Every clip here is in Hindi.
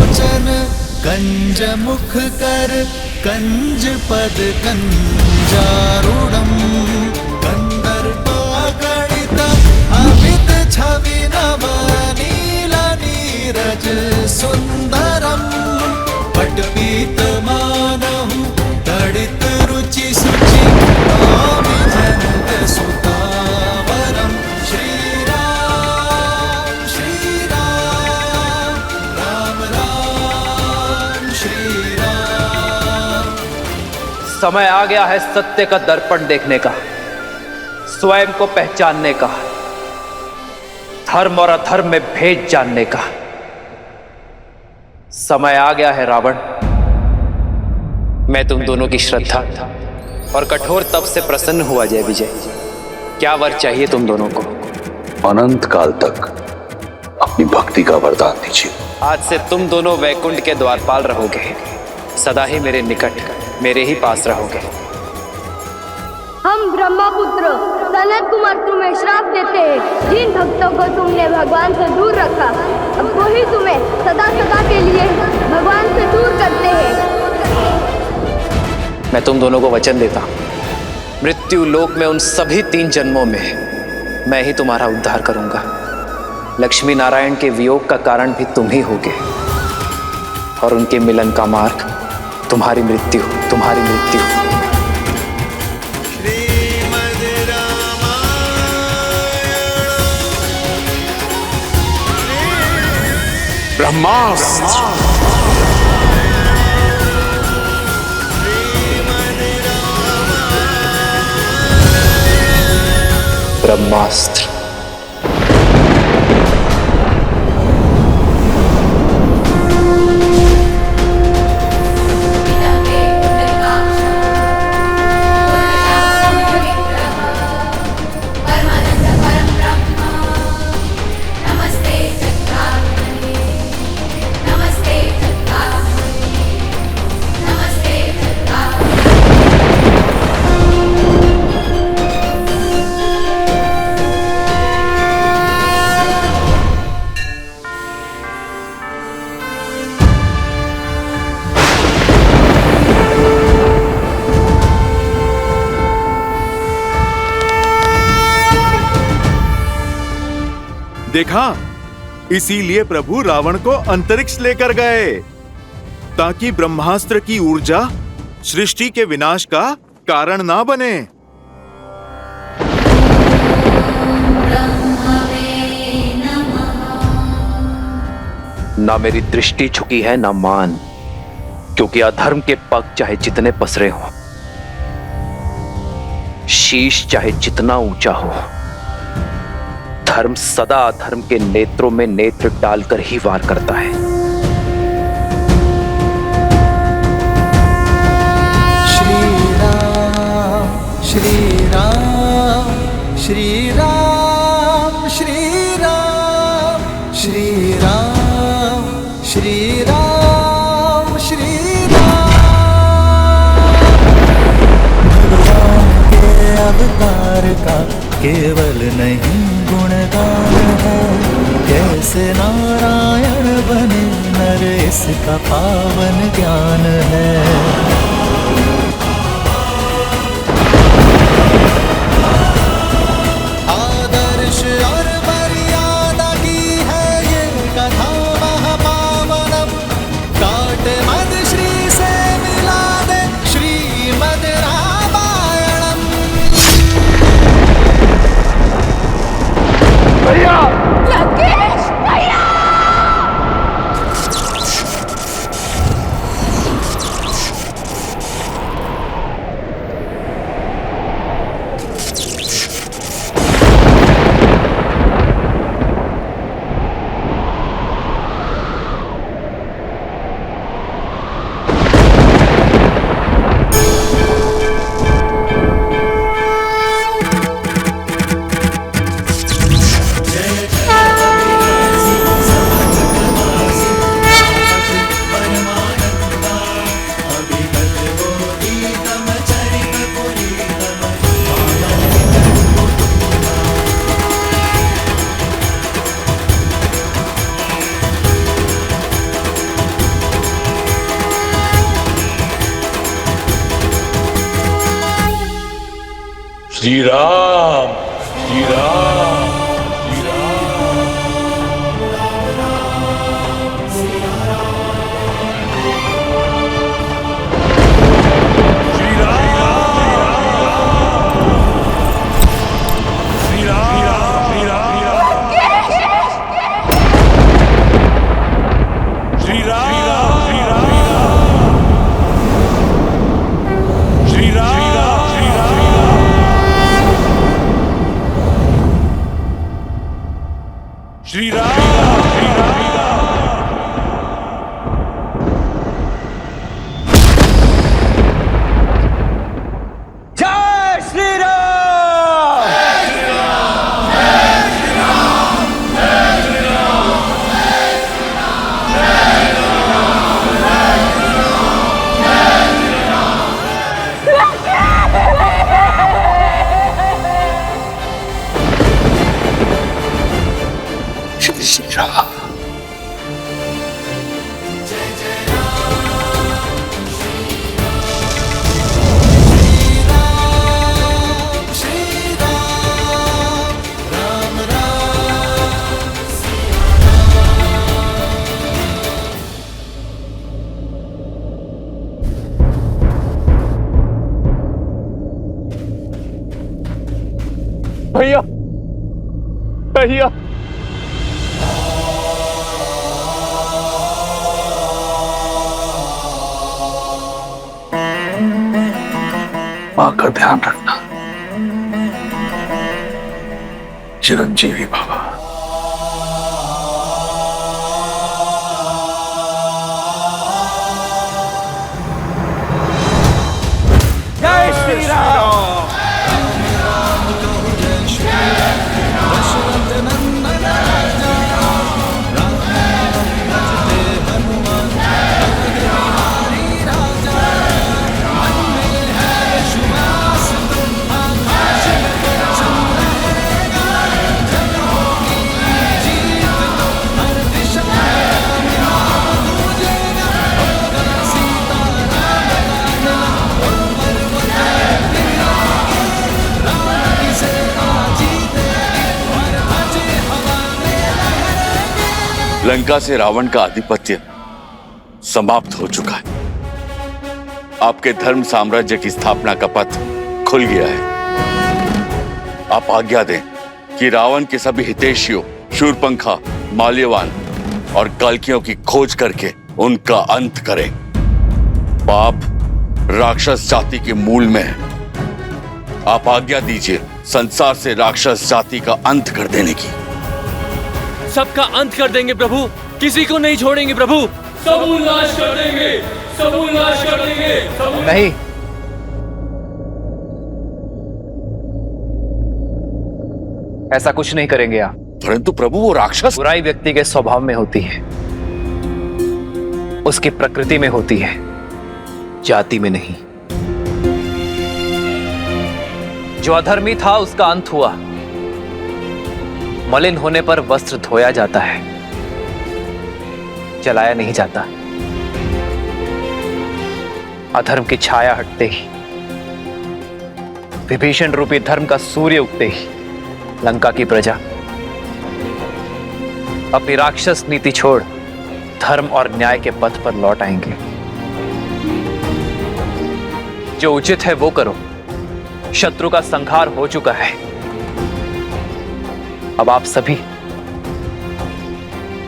लोचन कंज मुख कर कंज पद कंजारूढ़म कंदर्पागणित अमित छवि नव नील नीरज सुंदरम पटपीतमानहु तडित रुचि सुचि नामि जनक सुतावरम श्री राम राम राम श्री राम। समय आ गया है सत्य का दर्पण देखने का, स्वयं को पहचानने का, धर्म और अधर्म में भेद जानने का। समय आ गया है रावण, मैं तुम दोनों की श्रद्धा और कठोर तप से प्रसन्न हुआ जय विजय। क्या वर चाहिए तुम दोनों को? अनंत काल तक अपनी भक्ति का वरदान दीजिए। आज से तुम दोनों वैकुंठ के द्वारपाल रहोगे, सदा ही मेरे निकट, मेरे ही पास रहोगे। हम ब्रह्मपुत्र सनत कुमार तुम्हें श्राप देते हैं। जिन भक्तों को तुमने भगवान से दूर रखा, अब वही तुम्हें सदा सदा के लिए भगवान से दूर करते हैं। मैं तुम दोनों को वचन देता हूं, मृत्यु लोक में उन सभी 3 जन्मों में मैं ही तुम्हारा उद्धार करूंगा। लक्ष्मी नारायण के वियोग का कारण भी तुम ही होगे और उनके मिलन का मार्ग तुम्हारी मृत्यु, तुम्हारी मृत्यु। ब्रह्मास्त्र ब्रह्मास्त्र। देखा, इसीलिए प्रभु रावण को अंतरिक्ष लेकर गए, ताकि ब्रह्मास्त्र की ऊर्जा सृष्टि के विनाश का कारण ना बने। ना मेरी दृष्टि झुकी है ना मान, क्योंकि अधर्म के पग चाहे जितने पसरे हों, शीश चाहे जितना ऊंचा हो, धर्म सदा अधर्म के नेत्रों में नेत्र डालकर ही वार करता है। श्री राम श्री राम श्री राम श्री राम श्री राम श्री राम श्री राम। भगवान के अवतार का केवल नहीं गुणगान है, कैसे नारायण बने नर इसका पावन ज्ञान है। आदर्श और मर्यादा की है ये कथा महापावनम, काट मद श्री से मिला दे श्रीमद रामायणम। भैया लंकेश भैया! श्री राम, श्री राम, श्री राम। श्री भैया, भैया, मां का ध्यान रखना। चिरंजीवी बाबा। जय श्री राम। लंका से रावण का आधिपत्य समाप्त हो चुका है। आपके धर्म साम्राज्य की स्थापना का पथ खुल गया है। आप आज्ञा दें कि रावण के सभी हितैषियों शूरपंखा, माल्यवान और कल्कियों की खोज करके उनका अंत करें। पाप राक्षस जाति के मूल में है। आप आज्ञा दीजिए संसार से राक्षस जाति का अंत कर देने की। सबका अंत कर देंगे प्रभु, किसी को नहीं छोड़ेंगे प्रभु। सबूल नाश कर देंगे, सबूल नाश कर देंगे। नहीं, ऐसा कुछ नहीं करेंगे आप। परंतु प्रभु वो राक्षस। बुराई व्यक्ति के स्वभाव में होती है, उसकी प्रकृति में होती है, जाति में नहीं। जो अधर्मी था उसका अंत हुआ। मलिन होने पर वस्त्र धोया जाता है, जलाया नहीं जाता। अधर्म की छाया हटते ही, विभीषण रूपी धर्म का सूर्य उगते ही लंका की प्रजा अपनी राक्षस नीति छोड़ धर्म और न्याय के पथ पर लौट आएंगे। जो उचित है वो करो। शत्रु का संहार हो चुका है। अब आप सभी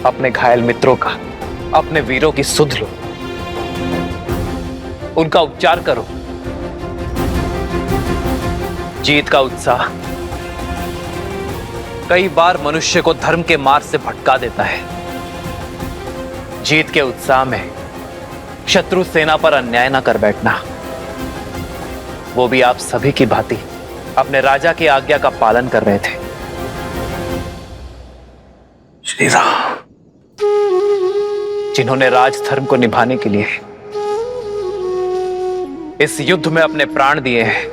अपने घायल मित्रों का, अपने वीरों की सुध लो, उनका उपचार करो। जीत का उत्साह कई बार मनुष्य को धर्म के मार्ग से भटका देता है। जीत के उत्साह में शत्रु सेना पर अन्याय न कर बैठना। वो भी आप सभी की भांति अपने राजा की आज्ञा का पालन कर रहे थे। श्री राम। जिन्होंने राजधर्म को निभाने के लिए इस युद्ध में अपने प्राण दिए हैं,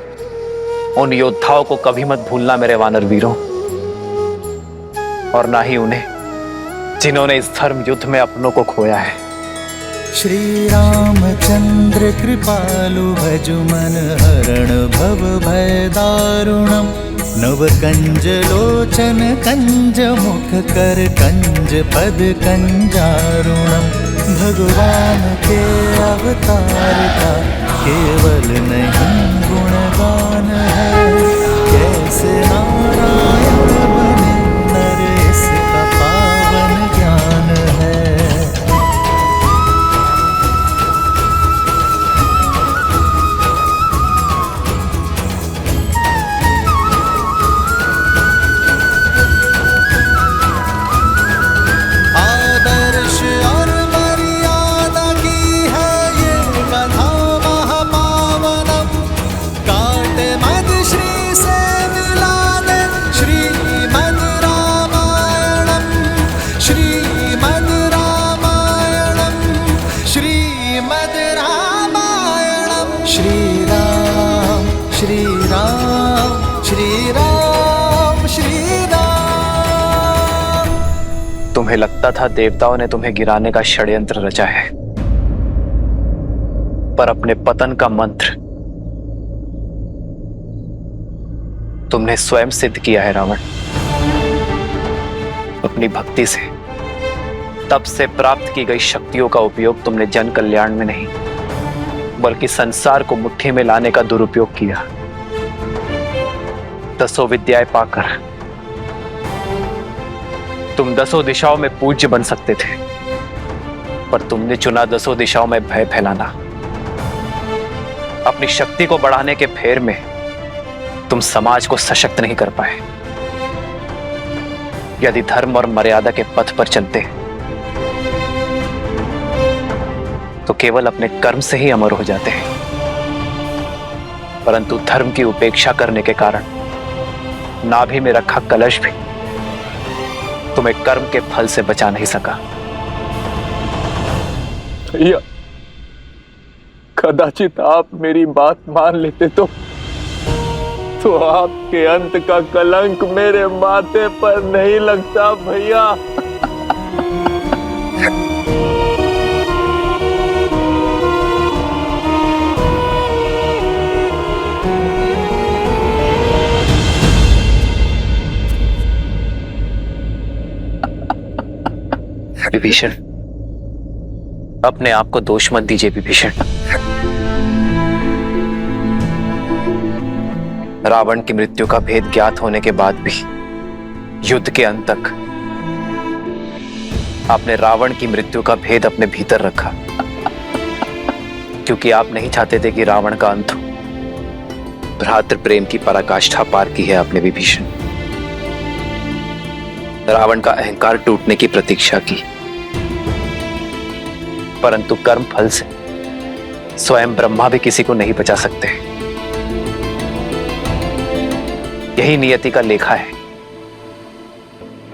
उन योद्धाओं को कभी मत भूलना मेरे वानर वीरों। और ना ही उन्हें जिन्होंने इस धर्म युद्ध में अपनों को खोया है। श्री रामचंद्र कृपालु भजु मन हरण भव भय दारुणम् नव कंज लोचन कंज मुख कर कंज पद कंजारुणम् भगवान के अवतार का केवल नहीं गुणगान है कैसे नारायण बने नर इसका पावन ज्ञान है। आदर्श और मर्यादा की है ये कथा महापावनम काटे मद श्री से मिला दे श्रीमद् रामायणम श्रीमद् रामायणम श्रीमद् रामायणम श्री राम श्री राम श्री राम श्री राम। तुम्हें लगता था देवताओं ने तुम्हें गिराने का षड्यंत्र रचा है, पर अपने पतन का मंत्र तुमने स्वयं सिद्ध किया है रावण। अपनी भक्ति से तब से प्राप्त की गई शक्तियों का उपयोग तुमने जन कल्याण में नहीं बल्कि संसार को मुट्ठी में लाने का दुरुपयोग किया। 10 विद्याएं पाकर तुम 10 दिशाओं में पूज्य बन सकते थे, पर तुमने चुना 10 दिशाओं में भय फैलाना। अपनी शक्ति को बढ़ाने के फेर में तुम समाज को सशक्त नहीं कर पाए। यदि धर्म और मर्यादा के पथ पर चलते तो केवल अपने कर्म से ही अमर हो जाते हैं, परंतु धर्म की उपेक्षा करने के कारण नाभि में रखा कलश भी तुम्हें कर्म के फल से बचा नहीं सका। भैया, कदाचित आप मेरी बात मान लेते तो आपके अंत का कलंक मेरे माथे पर नहीं लगता भैया। विभीषण, अपने आप को दोष मत दीजिए विभीषण। रावण की मृत्यु का भेद ज्ञात होने के बाद भी युद्ध के अंत तक आपने रावण की मृत्यु का भेद अपने भीतर रखा, क्योंकि आप नहीं चाहते थे कि रावण का अंत हो। भ्रातृ प्रेम की पराकाष्ठा पार की है आपने विभीषण। रावण का अहंकार टूटने की प्रतीक्षा की, परंतु कर्म फल से स्वयं ब्रह्मा भी किसी को नहीं बचा सकते। यही नियति का लेखा है।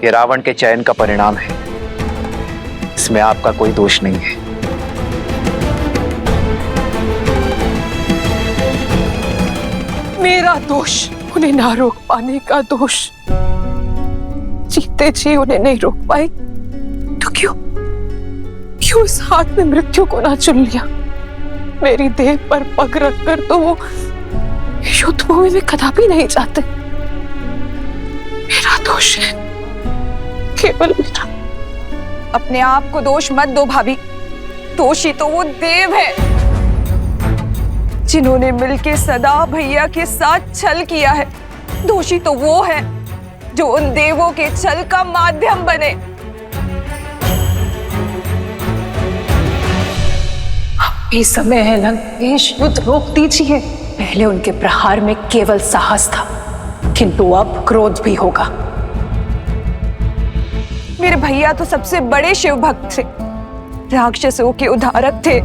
यह रावण के चयन का परिणाम है, इसमें आपका कोई दोष नहीं है। मेरा दोष उन्हें ना रोक पाने का दोष। जीते जी उन्हें नहीं रोक पाई तो क्यों इस हाथ में मृत्यु को ना चुन लिया? मेरी देह पर पग रखकर तो वो युद्ध भूमि में कदापि नहीं जाते। मेरा दोष है, केवल मेरा। अपने आप को दोष मत दो भाभी। दोषी तो वो देव है जिन्होंने मिलके सदा भैया के साथ छल किया है। दोषी तो वो है जो उन देवों के छल का माध्यम बने। अभी समय है लंकेश, युद्ध रोक दीजिए। पहले उनके प्रहार में केवल साहस था, किंतु अब क्रोध भी होगा। मेरे भैया तो सबसे बड़े शिव भक्त थे, राक्षसों के उद्धारक थे।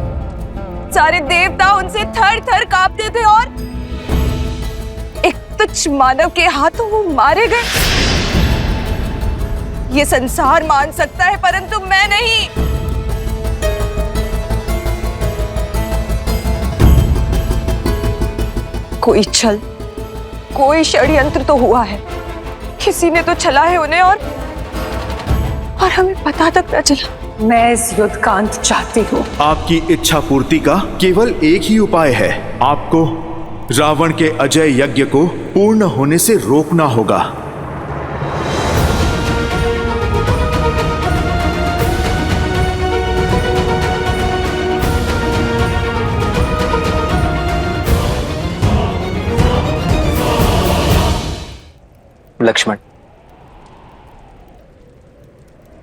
सारे देवता उनसे थर थर कांपते थे और एक तुच्छ मानव के हाथों वो मारे गए। ये संसार मान सकता है, परंतु मैं नहीं। कोई छल, कोई षड्यंत्र तो हुआ है। किसी ने तो छला है उन्हें और हमें पता तक न चला। मैं इस युद्ध का अंत चाहती हूँ। आपकी इच्छा पूर्ति का केवल एक ही उपाय है। आपको रावण के अजय यज्ञ को पूर्ण होने से रोकना होगा। लक्ष्मण,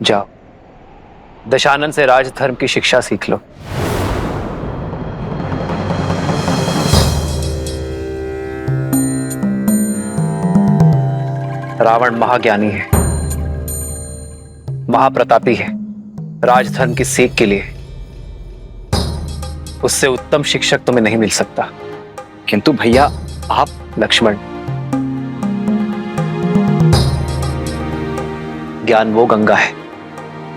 जाओ दशानन से राजधर्म की शिक्षा सीख लो। रावण महाज्ञानी है, महाप्रतापी है। राजधर्म की सीख के लिए उससे उत्तम शिक्षक तुम्हें नहीं मिल सकता। किंतु भैया आप। लक्ष्मण, ज्ञान वो गंगा है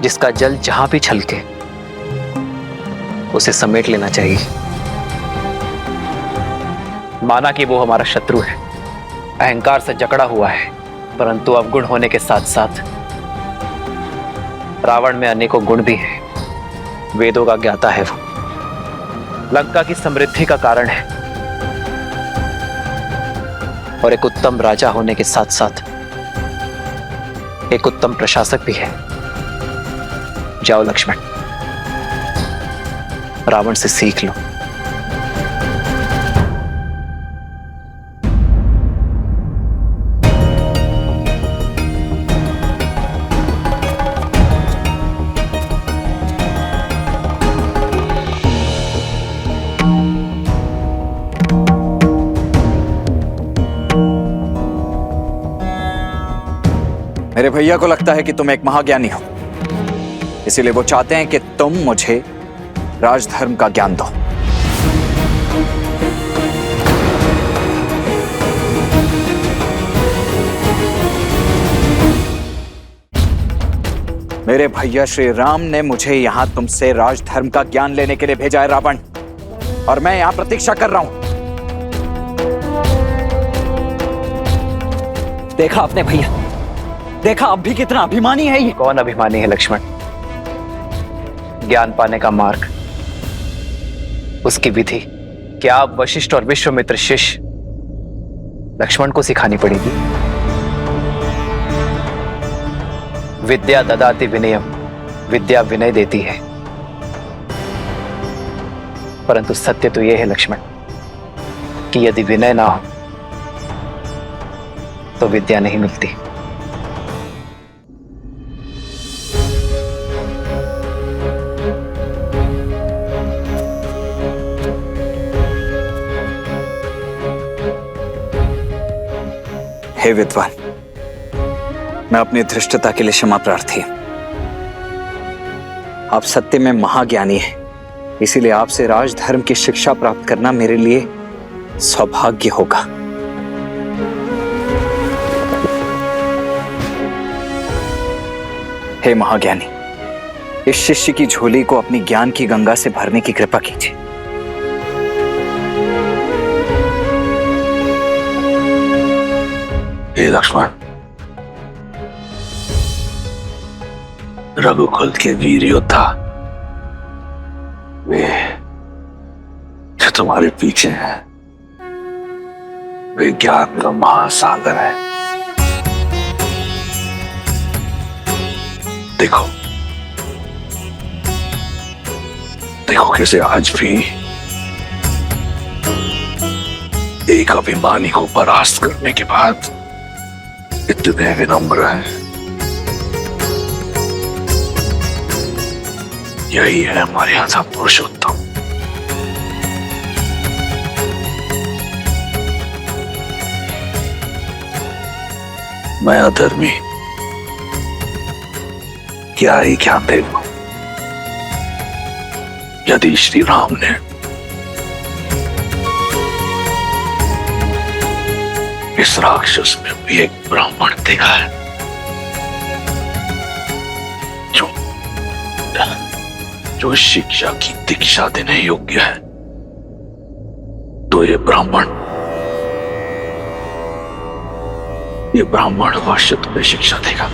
जिसका जल जहां भी छलके उसे समेट लेना चाहिए। माना कि वो हमारा शत्रु है, अहंकार से जकड़ा हुआ है, परंतु अवगुण होने के साथ साथ रावण में अनेकों गुण भी हैं। वेदों का ज्ञाता है वो, लंका की समृद्धि का कारण है और एक उत्तम राजा होने के साथ साथ एक उत्तम प्रशासक भी है। जाओ लक्ष्मण, रावण से सीख लो। मेरे भैया को लगता है कि तुम एक महाज्ञानी हो, इसीलिए वो चाहते हैं कि तुम मुझे राजधर्म का ज्ञान दो। मेरे भैया श्री राम ने मुझे यहां तुमसे राजधर्म का ज्ञान लेने के लिए भेजा है रावण, और मैं यहां प्रतीक्षा कर रहा हूं। देखा आपने भैया, देखा अब भी कितना अभिमानी है ये। कौन अभिमानी है लक्ष्मण? ज्ञान पाने का मार्ग, उसकी विधि क्या आप वशिष्ठ और विश्वामित्र शिष्य लक्ष्मण को सिखानी पड़ेगी? विद्या ददाति विनयम, विद्या विनय देती है, परंतु सत्य तो यह है लक्ष्मण कि यदि विनय ना हो तो विद्या नहीं मिलती। हे विद्वान, मैं अपनी धृष्टता के लिए क्षमा प्रार्थी हूं। आप सत्य में महाज्ञानी हैं, इसीलिए आपसे राजधर्म की शिक्षा प्राप्त करना मेरे लिए सौभाग्य होगा। हे महाज्ञानी, इस शिष्य की झोली को अपनी ज्ञान की गंगा से भरने की कृपा कीजिए। हे लक्ष्मण, रघुकुल के वीर योद्धा, वे जो तुम्हारे पीछे हैं, वे ज्ञान का महासागर है। देखो देखो कैसे आज भी एक अभिमानी को परास्त करने के बाद इतने विनम्र हैं। यही है हमारे यहाँ पुरुषोत्तम। मैं अधर्मी क्या ही ज्ञान दे दूं? यदि श्री राम ने इस राक्षस में भी एक ब्राह्मण देखा है जो शिक्षा की दीक्षा देने योग्य है, तो ये ब्राह्मण अवश्य तुम्हें शिक्षा देगा।